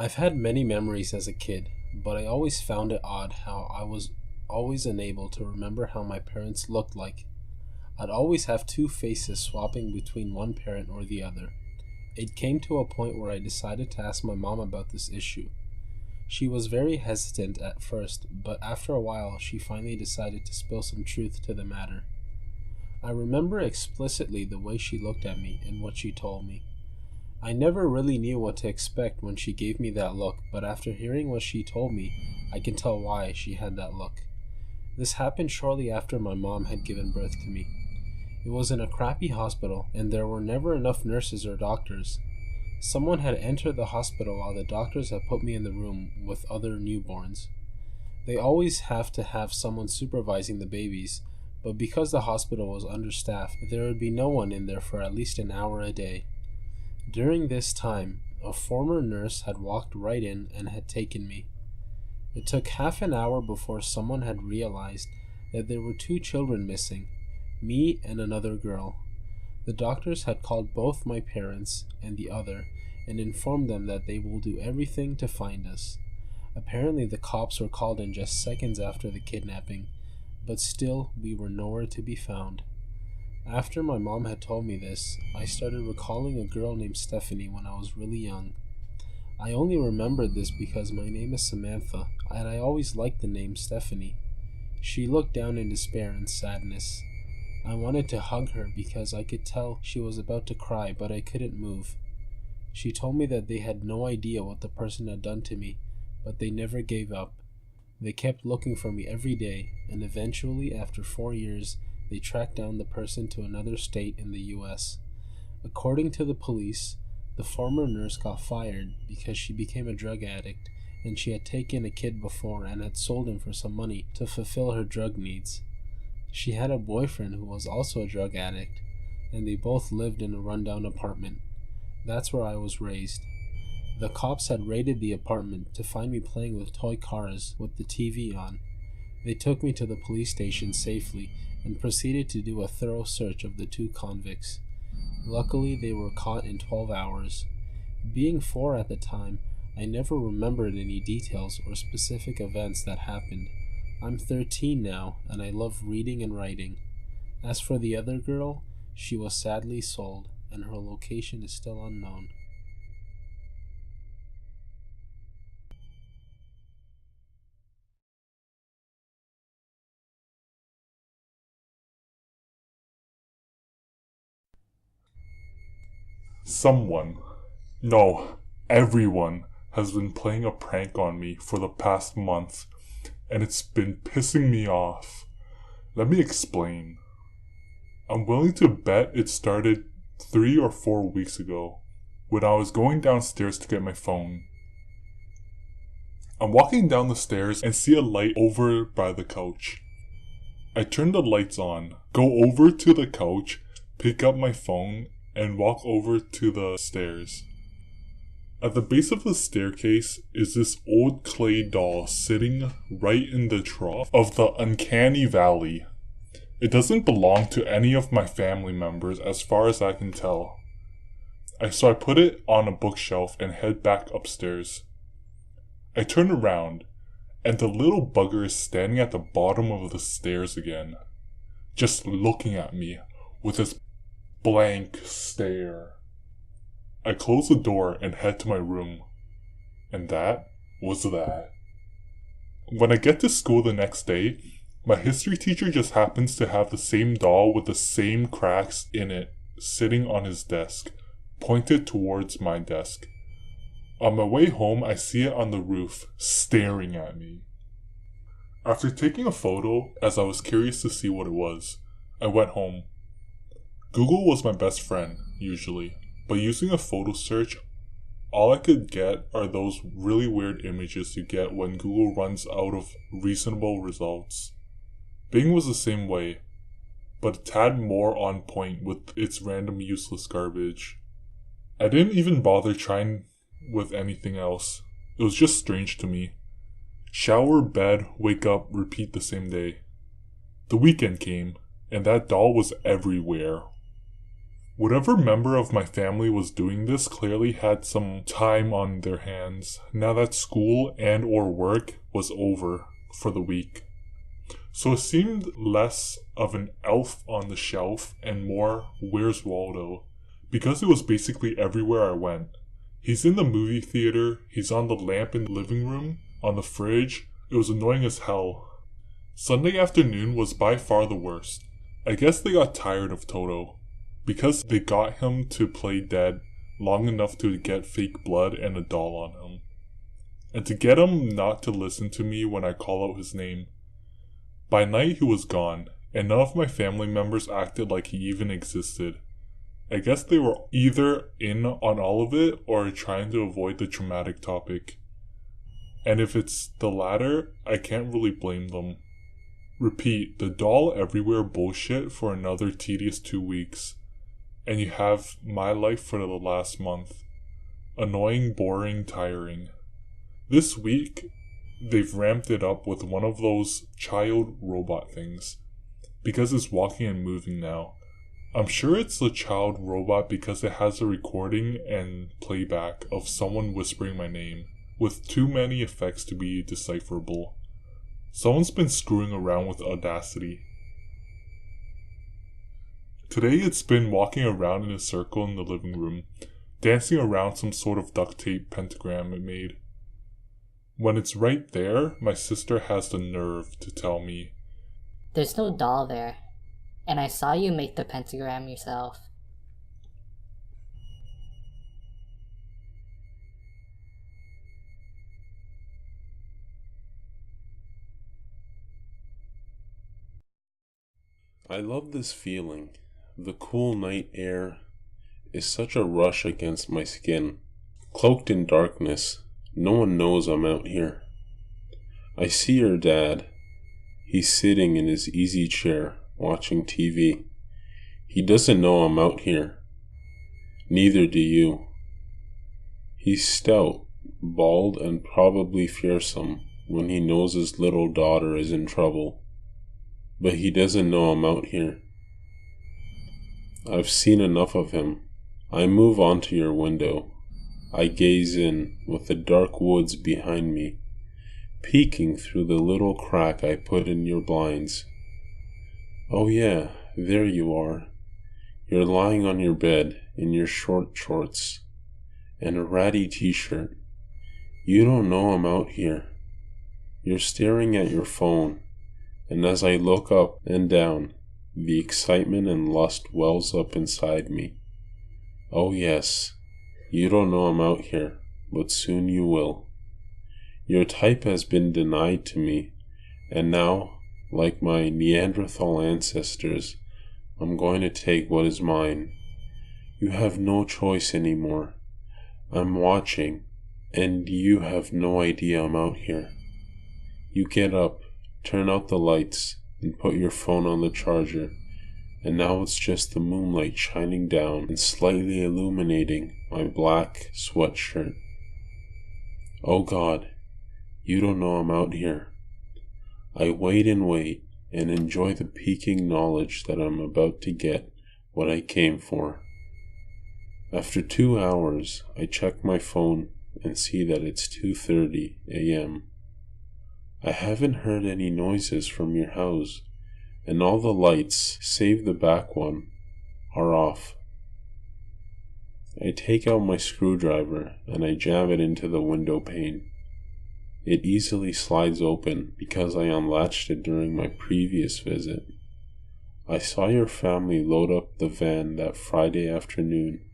I've had many memories as a kid, but I always found it odd how I was always unable to remember how my parents looked like. I'd always have two faces swapping between one parent or the other. It came to a point where I decided to ask my mom about this issue. She was very hesitant at first, but after a while, she finally decided to spill some truth to the matter. I remember explicitly the way she looked at me and what she told me. I never really knew what to expect when she gave me that look, but after hearing what she told me, I can tell why she had that look. This happened shortly after my mom had given birth to me. It was in a crappy hospital, and there were never enough nurses or doctors. Someone had entered the hospital while the doctors had put me in the room with other newborns. They always have to have someone supervising the babies, but because the hospital was understaffed, there would be no one in there for at least an hour a day. During this time, a former nurse had walked right in and had taken me. It took half an hour before someone had realized that there were two children missing, me and another girl. The doctors had called both my parents and the other and informed them that they will do everything to find us. Apparently the cops were called in just seconds after the kidnapping, but still we were nowhere to be found. After my mom had told me this, I started recalling a girl named Stephanie when I was really young. I only remembered this because my name is Samantha, and I always liked the name Stephanie. She looked down in despair and sadness. I wanted to hug her because I could tell she was about to cry, but I couldn't move. She told me that they had no idea what the person had done to me, but they never gave up. They kept looking for me every day, and eventually, after 4 years, they tracked down the person to another state in the US. According to the police, the former nurse got fired because she became a drug addict, and she had taken a kid before and had sold him for some money to fulfill her drug needs. She had a boyfriend who was also a drug addict, and they both lived in a rundown apartment. That's where I was raised. The cops had raided the apartment to find me playing with toy cars with the TV on. They took me to the police station safely and proceeded to do a thorough search of the two convicts. Luckily, they were caught in 12 hours. Being 4 at the time, I never remembered any details or specific events that happened. I'm 13 now, and I love reading and writing. As for the other girl, she was sadly sold, and her location is still unknown. Someone, no, everyone has been playing a prank on me for the past month, and it's been pissing me off. Let me explain. I'm willing to bet it started 3 or 4 weeks ago when I was going downstairs to get my phone. I'm walking down the stairs and see a light over by the couch. I turn the lights on, go over to the couch, pick up my phone, and walk over to the stairs. At the base of the staircase is this old clay doll sitting right in the trough of the uncanny valley. It doesn't belong to any of my family members as far as I can tell. So I put it on a bookshelf and head back upstairs. I turn around, and the little bugger is standing at the bottom of the stairs again, just looking at me with his blank stare. I close the door and head to my room. And that was that. When I get to school the next day, my history teacher just happens to have the same doll with the same cracks in it sitting on his desk, pointed towards my desk. On my way home, I see it on the roof, staring at me. After taking a photo, as I was curious to see what it was, I went home. Google was my best friend, usually, but using a photo search, all I could get are those really weird images you get when Google runs out of reasonable results. Bing was the same way, but a tad more on point with its random useless garbage. I didn't even bother trying with anything else. It was just strange to me. Shower, bed, wake up, repeat the same day. The weekend came, and that doll was everywhere. Whatever member of my family was doing this clearly had some time on their hands now that school and or work was over for the week. So it seemed less of an elf on the shelf and more Where's Waldo, because it was basically everywhere I went. He's in the movie theater, he's on the lamp in the living room, on the fridge. It was annoying as hell. Sunday afternoon was by far the worst. I guess they got tired of Toto, because they got him to play dead long enough to get fake blood and a doll on him. And to get him not to listen to me when I call out his name. By night he was gone, and none of my family members acted like he even existed. I guess they were either in on all of it or trying to avoid the traumatic topic. And if it's the latter, I can't really blame them. Repeat the doll everywhere bullshit for another tedious 2 weeks. And you have my life for the last month. Annoying, boring, tiring. This week, they've ramped it up with one of those child robot things. Because it's walking and moving now. I'm sure it's the child robot because it has a recording and playback of someone whispering my name, with too many effects to be decipherable. Someone's been screwing around with Audacity. Today it's been walking around in a circle in the living room, dancing around some sort of duct tape pentagram it made. When it's right there, my sister has the nerve to tell me, "There's no doll there, and I saw you make the pentagram yourself." I love this feeling. The cool night air is such a rush against my skin. Cloaked in darkness, no one knows I'm out here. I see your dad. He's sitting in his easy chair, watching TV. He doesn't know I'm out here. Neither do you. He's stout, bald, and probably fearsome when he knows his little daughter is in trouble. But he doesn't know I'm out here. I've seen enough of him. I move onto your window. I gaze in, with the dark woods behind me, peeking through the little crack I put in your blinds. Oh yeah, there you are. You're lying on your bed in your short shorts and a ratty t-shirt. You don't know I'm out here. You're staring at your phone, and as I look up and down, the excitement and lust wells up inside me. Oh yes, you don't know I'm out here, but soon you will. Your type has been denied to me, and now, like my Neanderthal ancestors, I'm going to take what is mine. You have no choice anymore. I'm watching, and you have no idea I'm out here. You get up, turn out the lights, and put your phone on the charger, and now it's just the moonlight shining down and slightly illuminating my black sweatshirt. Oh God, you don't know I'm out here. I wait and wait and enjoy the piquing knowledge that I'm about to get what I came for. After 2 hours, I check my phone and see that it's 2:30 a.m. I haven't heard any noises from your house, and all the lights, save the back one, are off. I take out my screwdriver and I jam it into the window pane. It easily slides open because I unlatched it during my previous visit. I saw your family load up the van that Friday afternoon,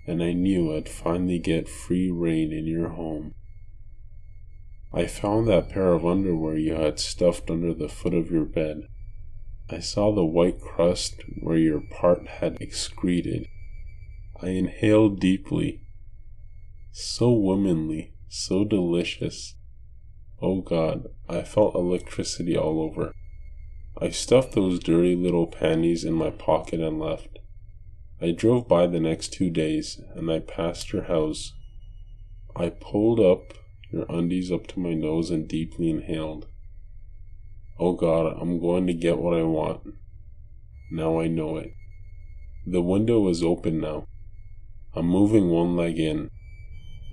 and I knew I'd finally get free rein in your home. I found that pair of underwear you had stuffed under the foot of your bed. I saw the white crust where your part had excreted. I inhaled deeply. So womanly, so delicious. Oh God, I felt electricity all over. I stuffed those dirty little panties in my pocket and left. I drove by the next 2 days, and I passed your house. I pulled up your undies up to my nose and deeply inhaled. Oh God, I'm going to get what I want. Now I know it. The window is open now. I'm moving one leg in,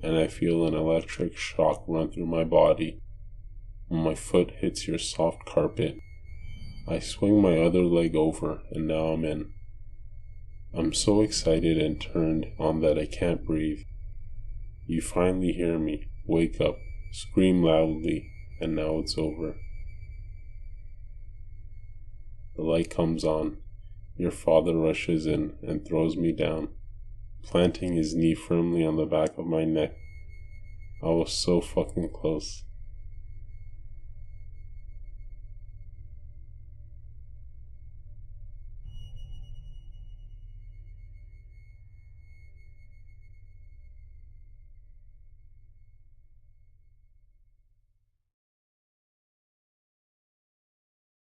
and I feel an electric shock run through my body. When my foot hits your soft carpet, I swing my other leg over, and now I'm in. I'm so excited and turned on that I can't breathe. You finally hear me, wake up, scream loudly, and now it's over. The light comes on. Your father rushes in and throws me down, planting his knee firmly on the back of my neck. I was so fucking close.